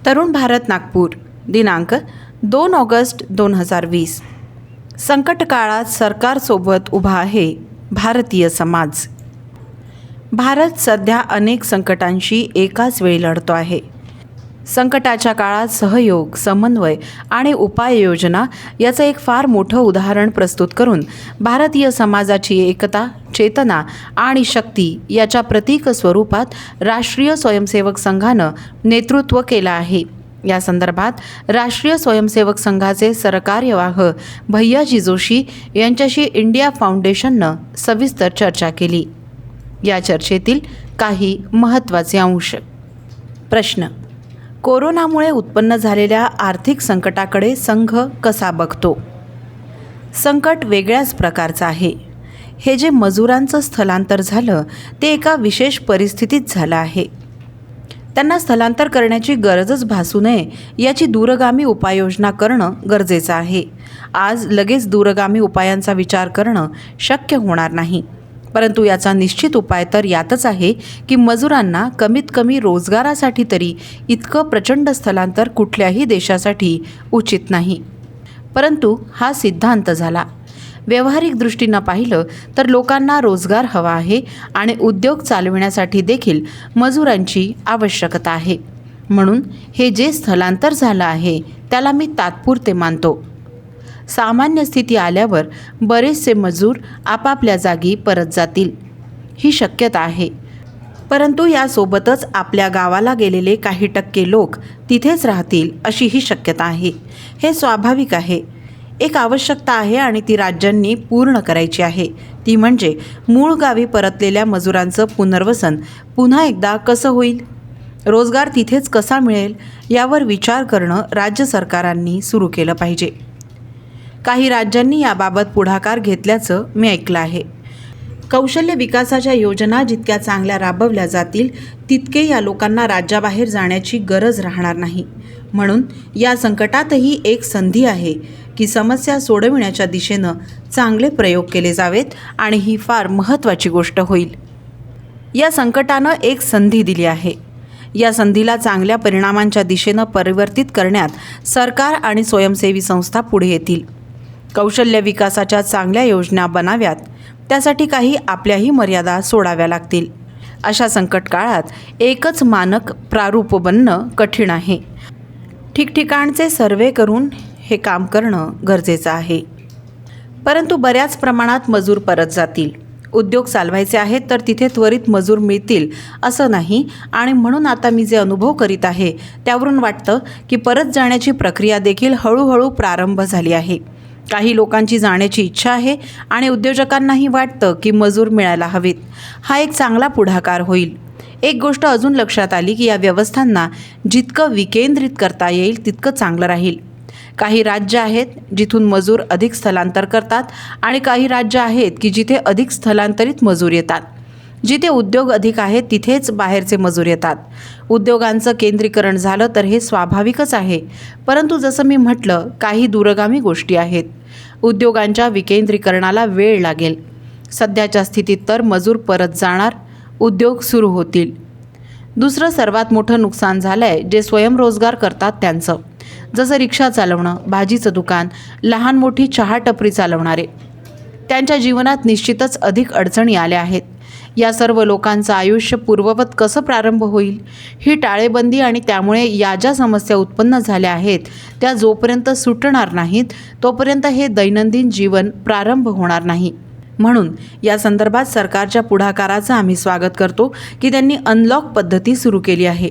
तरुण भारत नागपूर दिनांक 2 ऑगस्ट 2020. संकट काळात सरकारसोबत उभा आहे भारतीय समाज. भारत सध्या अनेक संकटांशी एकाच वेळी लढतो आहे. संकटाच्या काळात सहयोग, समन्वय आणि उपाययोजना याचं एक फार मोठं उदाहरण प्रस्तुत करून भारतीय समाजाची एकता, चेतना आणि शक्ती याच्या प्रतीक स्वरूपात राष्ट्रीय स्वयंसेवक संघानं नेतृत्व केलं आहे. या संदर्भात राष्ट्रीय स्वयंसेवक संघाचे सरकार्यवाह भैयाजी जोशी यांच्याशी इंडिया फाउंडेशननं सविस्तर चर्चा केली. या चर्चेतील काही महत्त्वाचे अंश. प्रश्न: कोरोनामुळे उत्पन्न झालेल्या आर्थिक संकटाकडे संघ कसा बघतो? संकट वेगळ्याच प्रकारचं आहे. हे जे मजुरांचं स्थलांतर झालं ते एका विशेष परिस्थितीत झालं आहे. त्यांना स्थलांतर करण्याची गरजच भासू नये याची दूरगामी उपाययोजना करणं गरजेचं आहे. आज लगेच दूरगामी उपायांचा विचार करणं शक्य होणार नाही, परंतु याचा निश्चित उपाय तर यातच आहे की मजुरांना कमीत कमी रोजगारासाठी तरी इतकं प्रचंड स्थलांतर कुठल्याही देशासाठी उचित नाही. परंतु हा सिद्धांत झाला. व्यावहारिक दृष्टीनं पाहिलं तर लोकांना रोजगार हवा आहे आणि उद्योग चालविण्यासाठी देखील मजुरांची आवश्यकता आहे. म्हणून हे जे स्थलांतर झालं आहे त्याला मी तात्पुरते मानतो. सामान्य स्थिती आल्यावर बरेचसे मजूर आपापल्या जागी परत जातील ही शक्यता आहे. परंतु यासोबतच आपल्या गावाला गेलेले काही टक्के लोक तिथेच राहतील अशी ही शक्यता आहे. हे स्वाभाविक आहे. एक आवश्यकता आहे आणि ती राज्यांनी पूर्ण करायची आहे. ती म्हणजे मूळ गावी परतलेल्या मजुरांचं पुनर्वसन पुन्हा एकदा कसं होईल, रोजगार तिथेच कसा मिळेल यावर विचार करणं राज्य सरकारांनी सुरू केलं पाहिजे. काही राज्यांनी याबाबत पुढाकार घेतल्याचं मी ऐकलं आहे. कौशल्य विकासाच्या योजना जितक्या चांगल्या राबवल्या जातील तितके या लोकांना राज्याबाहेर जाण्याची गरज राहणार नाही. म्हणून या संकटातही एक संधी आहे की समस्या सोडविण्याच्या दिशेनं चांगले प्रयोग केले जावेत आणि ही फार महत्त्वाची गोष्ट होईल. या संकटानं एक संधी दिली आहे. या संधीला चांगल्या परिणामांच्या दिशेनं परिवर्तित करण्यात सरकार आणि स्वयंसेवी संस्था पुढे येतील. कौशल्य विकासाच्या चांगल्या योजना बनाव्यात, त्यासाठी काही आपल्याही मर्यादा सोडाव्या लागतील. अशा संकट काळात एकच मानक प्रारूप बनणं कठीण आहे. ठिकठिकाणचे सर्वे करून हे काम करणं गरजेचं आहे. परंतु बऱ्याच प्रमाणात मजूर परत जातील. उद्योग चालवायचे आहेत तर तिथे त्वरित मजूर मिळतील असं नाही आणि म्हणून आता मी जे अनुभव करीत आहे त्यावरून वाटतं की परत जाण्याची प्रक्रिया देखील हळूहळू प्रारंभ झाली आहे. काही लोकांची जाण्याची इच्छा आहे आणि उद्योजकांनाही वाटतं की मजूर मिळायला हवेत. हा एक चांगला पुढाकार होईल. एक गोष्ट अजून लक्षात आली की या व्यवस्थांना जितकं विकेंद्रित करता येईल तितकं चांगलं राहील. काही राज्य आहेत जिथून मजूर अधिक स्थलांतर करतात आणि काही राज्य आहेत की जिथे अधिक स्थलांतरित मजूर येतात. जिथे उद्योग अधिक आहेत तिथेच बाहेरचे मजूर येतात. उद्योगांचं केंद्रीकरण झालं तर हे स्वाभाविकच आहे. परंतु जसं मी म्हटलं, काही दूरगामी गोष्टी आहेत. उद्योगांच्या विकेंद्रीकरणाला वेळ लागेल. सध्याच्या स्थितीत तर मजूर परत जाणार, उद्योग सुरू होतील. दुसरं सर्वात मोठं नुकसान झालं आहे जे स्वयंरोजगार करतात त्यांचं. जसं रिक्षा चालवणं, भाजीचं दुकान, लहान मोठी चहा टपरी चालवणारे. त्यांच्या जीवनात निश्चितच अधिक अडचणी आल्या आहेत. या सर्व लोकांचं आयुष्य पूर्ववत कसं प्रारंभ होईल? ही टाळेबंदी आणि त्यामुळे या ज्या समस्या उत्पन्न झाल्या आहेत त्या जोपर्यंत सुटणार नाहीत तोपर्यंत हे दैनंदिन जीवन प्रारंभ होणार नाही. म्हणून या संदर्भात सरकारच्या पुढाकाराचं आम्ही स्वागत करतो की त्यांनी अनलॉक पद्धती सुरू केली आहे.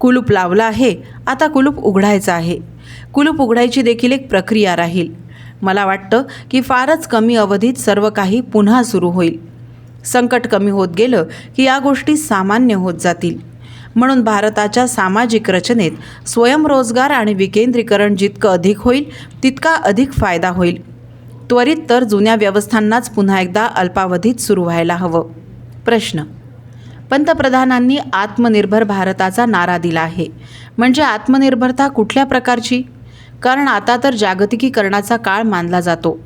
कुलूप लावलं आहे, आता कुलूप उघडायचं आहे. कुलूप उघडायची देखील एक प्रक्रिया राहील. मला वाटतं की फारच कमी अवधीत सर्व काही पुन्हा सुरू होईल. संकट कमी होत गेलं की या गोष्टी सामान्य होत जातील. म्हणून भारताच्या सामाजिक रचनेत स्वयंरोजगार आणि विकेंद्रीकरण जितकं अधिक होईल तितका अधिक फायदा होईल. त्वरित तर जुन्या व्यवस्थांनाच पुन्हा एकदा अल्पावधीत सुरू व्हायला हवं. प्रश्न: पंतप्रधानांनी आत्मनिर्भर भारताचा नारा दिला आहे. म्हणजे आत्मनिर्भरता कुठल्या प्रकारची? कारण आता तर जागतिकीकरणाचा काळ मानला जातो.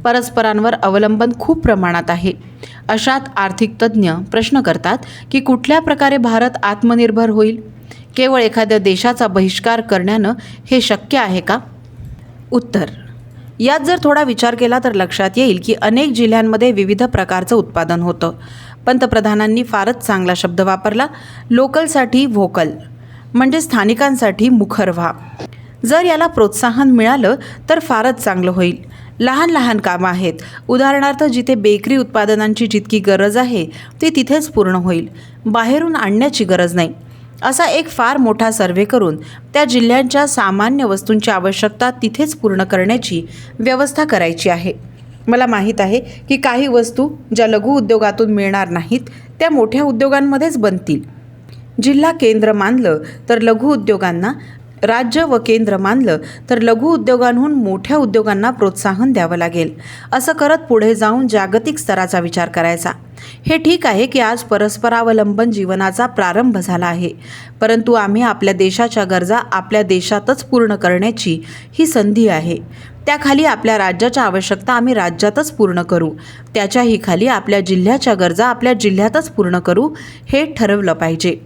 परस्परांवर अवलंबन खूप प्रमाणात आहे. अशात आर्थिक तज्ज्ञ प्रश्न करतात की कुठल्या प्रकारे भारत आत्मनिर्भर होईल? केवळ एखाद्या देशाचा बहिष्कार करण्यानं हे शक्य आहे का? उत्तर: यात जर थोडा विचार केला तर लक्षात येईल की अनेक जिल्ह्यांमध्ये विविध प्रकारचं उत्पादन होतं. पंतप्रधानांनी फारच चांगला शब्द वापरला, लोकलसाठी व्होकल, म्हणजे स्थानिकांसाठी मुखर व्हा. जर याला प्रोत्साहन मिळालं तर फारच चांगलं होईल. लहान लहान कामं आहेत. उदाहरणार्थ, जिथे बेकरी उत्पादनांची जितकी गरज आहे ती तिथेच पूर्ण होईल. बाहेरून आणण्याची गरज नाही. असा एक फार मोठा सर्व्हे करून त्या जिल्ह्यांच्या सामान्य वस्तूंची आवश्यकता तिथेच पूर्ण करण्याची व्यवस्था करायची आहे. मला माहीत आहे की काही वस्तू ज्या लघु उद्योगातून मिळणार नाहीत त्या मोठ्या उद्योगांमध्येच बनतील. जिल्हा केंद्र मानलं तर लघु उद्योगांना, राज्य व केंद्र मानलं तर लघु उद्योगांहून मोठ्या उद्योगांना प्रोत्साहन द्यावं लागेल. असं करत पुढे जाऊन जागतिक स्तराचा विचार करायचा. हे ठीक आहे की आज परस्परावलंबन जीवनाचा प्रारंभ झाला आहे, परंतु आम्ही आपल्या देशाच्या गरजा आपल्या देशातच पूर्ण करण्याची ही संधी आहे. त्याखाली आपल्या राज्याच्या आवश्यकता आम्ही राज्यातच पूर्ण करू. त्याच्याही खाली आपल्या जिल्ह्याच्या गरजा आपल्या जिल्ह्यातच पूर्ण करू, हे ठरवलं पाहिजे.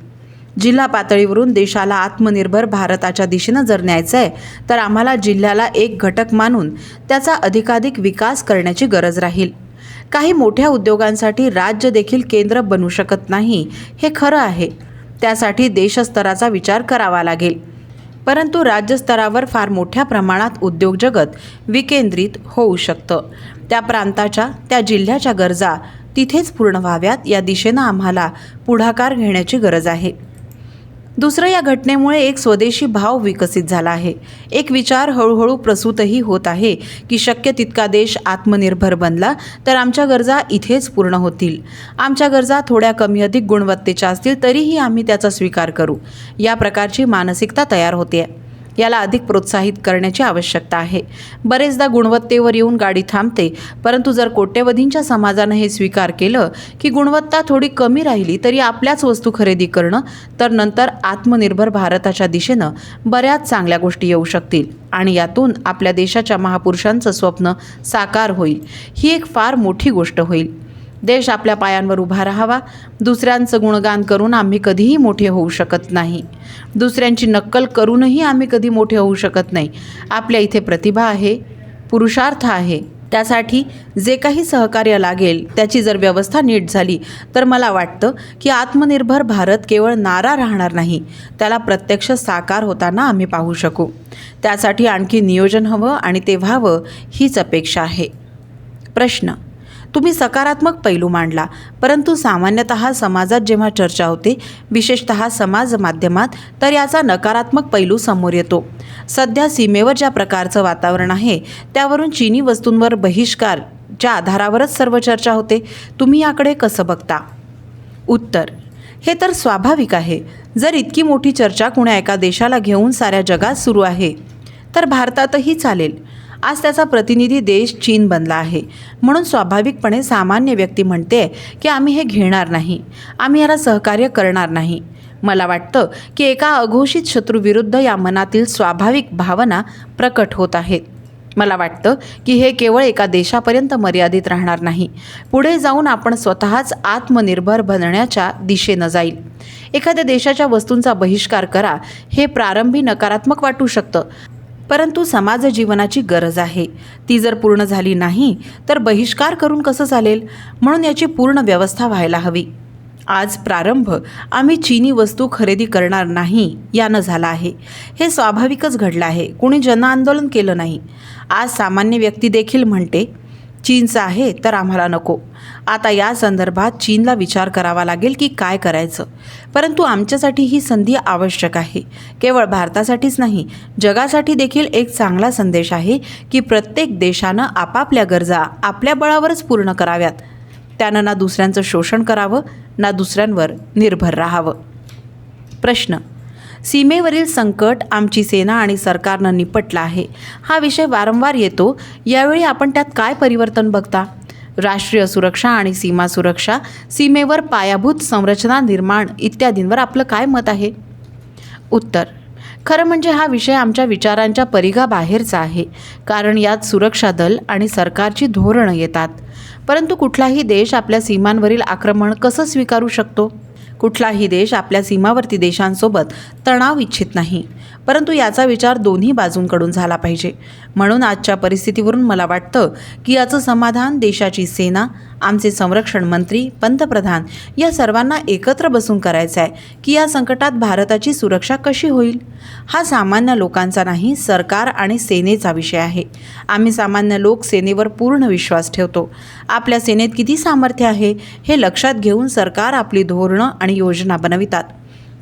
जिल्हा पातळीवरून देशाला आत्मनिर्भर भारताच्या दिशेनं जर न्यायचं आहे तर आम्हाला जिल्ह्याला एक घटक मानून त्याचा अधिकाधिक विकास करण्याची गरज राहील. काही मोठ्या उद्योगांसाठी राज्य देखील केंद्र बनू शकत नाही, हे खरं आहे. त्यासाठी देशस्तराचा विचार करावा लागेल. परंतु राज्यस्तरावर फार मोठ्या प्रमाणात उद्योग जगत विकेंद्रित होऊ शकतं. त्या प्रांताच्या, त्या जिल्ह्याच्या गरजा तिथेच पूर्ण व्हाव्यात, या दिशेनं आम्हाला पुढाकार घेण्याची गरज आहे. दुसरं, या घटनेमुळे एक स्वदेशी भाव विकसित झाला आहे. एक विचार हळूहळू प्रसूतही होत आहे की शक्य तितका देश आत्मनिर्भर बनला तर आमच्या गरजा इथेच पूर्ण होतील. आमच्या गरजा थोड्या कमी अधिक गुणवत्तेच्या असतील तरीही आम्ही त्याचा स्वीकार करू. या प्रकारची मानसिकता तयार होते. याला अधिक प्रोत्साहित करण्याची आवश्यकता आहे. बरेचदा गुणवत्तेवर येऊन गाडी थांबते, परंतु जर कोट्यवधींच्या समाजानं हे स्वीकार केलं की गुणवत्ता थोडी कमी राहिली तरी आपल्याच वस्तू खरेदी करणं, तर नंतर आत्मनिर्भर भारताच्या दिशेनं बऱ्याच चांगल्या गोष्टी येऊ शकतील आणि यातून आपल्या देशाच्या महापुरुषांचं स्वप्न साकार होईल. ही एक फार मोठी गोष्ट होईल. देश आपल्या पायांवर उभा राहावा. दुसऱ्यांचं गुणगान करून आम्ही कधीही मोठे होऊ शकत नाही. दुसऱ्यांची नक्कल करूनही आम्ही कधी मोठे होऊ शकत नाही. आपल्या इथे प्रतिभा आहे, पुरुषार्थ आहे. त्यासाठी जे काही सहकार्य लागेल त्याची जर व्यवस्था नीट झाली तर मला वाटतं की आत्मनिर्भर भारत केवळ नारा राहणार नाही, त्याला प्रत्यक्ष साकार होताना आम्ही पाहू शकू. त्यासाठी आणखी नियोजन हवं आणि ते व्हावं हीच अपेक्षा आहे. प्रश्न: तुम्ही सकारात्मक पैलू मांडला, परंतु सामान्यतः समाजात जेव्हा चर्चा होते, विशेषतः समाज माध्यमात, तर याचा नकारात्मक पैलू समोर येतो. सध्या सीमेवर ज्या प्रकारचं वातावरण आहे त्यावरून चीनी वस्तूंवर बहिष्कारच्या आधारावरच सर्व चर्चा होते. तुम्ही याकडे कसं बघता? उत्तर: हे तर स्वाभाविक आहे. जर इतकी मोठी चर्चा कुण्या एका देशाला घेऊन साऱ्या जगात सुरू आहे तर भारतातही चालेल. आज त्याचा प्रतिनिधी देश चीन बनला आहे, म्हणून स्वाभाविकपणे सामान्य व्यक्ती म्हणते की आम्ही हे घेणार नाही, आम्ही याला सहकार्य करणार नाही. मला वाटतं की एका अघोषित शत्रूविरुद्ध या मनातील स्वाभाविक भावना प्रकट होत आहेत. मला वाटतं की हे केवळ एका देशापर्यंत मर्यादित राहणार नाही. पुढे जाऊन आपण स्वतःच आत्मनिर्भर बनण्याच्या दिशेनं जाईल. एखाद्या देशाच्या वस्तूंचा बहिष्कार करा हे प्रारंभी नकारात्मक वाटू शकतं, परंतु समाज जीवनाची गरज आहे. ती जर पूर्ण झाली नाही तर बहिष्कार करून कसं चालेल? म्हणून याची पूर्ण व्यवस्था व्हायला हवी. आज प्रारंभ आम्ही चीनी वस्तू खरेदी करणार नाही यानं झाला आहे. हे स्वाभाविकच घडलं आहे. कोणी जनआंदोलन केलं नाही. आज सामान्य व्यक्ती देखील म्हणते चीनचं आहे तर आम्हाला नको. आता या संदर्भात चीनला विचार करावा लागेल की काय करायचं. परंतु आमच्यासाठी ही संधी आवश्यक आहे. केवळ भारतासाठीच नाही, जगासाठी देखील एक चांगला संदेश आहे की प्रत्येक देशानं आपापल्या गरजा आपल्या बळावरच पूर्ण कराव्यात. त्यानं ना दुसऱ्यांचं शोषण करावं ना दुसऱ्यांवर निर्भर राहावं. प्रश्न: सीमेवरील संकट आमची सेना आणि सरकारनं निपटला आहे. हा विषय वारंवार येतो. यावेळी आपण त्यात काय परिवर्तन बघता? राष्ट्रीय सुरक्षा आणि सीमा सुरक्षा, सीमेवर पायाभूत संरचना निर्माण इत्यादींवर आपलं काय मत आहे? उत्तर: खरं म्हणजे हा विषय आमच्या विचारांच्या परिघाबाहेरचा आहे, कारण यात सुरक्षा दल आणि सरकारची धोरणं येतात. परंतु कुठलाही देश आपल्या सीमांवरील आक्रमण कसं स्वीकारू शकतो? कुठलाही देश आपल्या सीमावर्ती देशांसोबत तणाव इच्छित नाही, परंतु याचा विचार दोन्ही बाजूंकडून झाला पाहिजे. म्हणून आजच्या परिस्थितीवरून मला वाटतं की याचं समाधान देशाची सेना, आमचे संरक्षण मंत्री, पंतप्रधान या सर्वांना एकत्र बसून करायचं आहे की या संकटात भारताची सुरक्षा कशी होईल. हा सामान्य लोकांचा नाही, सरकार आणि सेनेचा विषय आहे. आम्ही सामान्य लोक सेनेवर पूर्ण विश्वास ठेवतो. आपल्या सेनेत किती सामर्थ्य आहे हे लक्षात घेऊन सरकार आपली धोरणं आणि योजना बनवितात,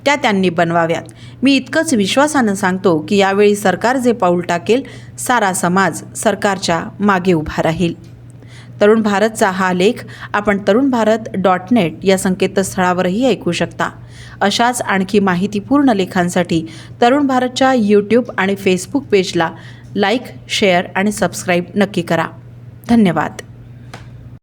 त्या त्यांनी बनवाव्यात. मी इतकंच विश्वासानं सांगतो की यावेळी सरकार जे पाऊल टाकेल, सारा समाज सरकारच्या मागे उभा राहील. तरुण भारतचा हा लेख आपण tarunbharat.net या संकेतस्थळावरही ऐकू शकता. अशाच आणखी माहितीपूर्ण लेखांसाठी तरुण भारतच्या यूट्यूब आणि फेसबुक पेजला लाईक, शेअर आणि सबस्क्राईब नक्की करा. धन्यवाद.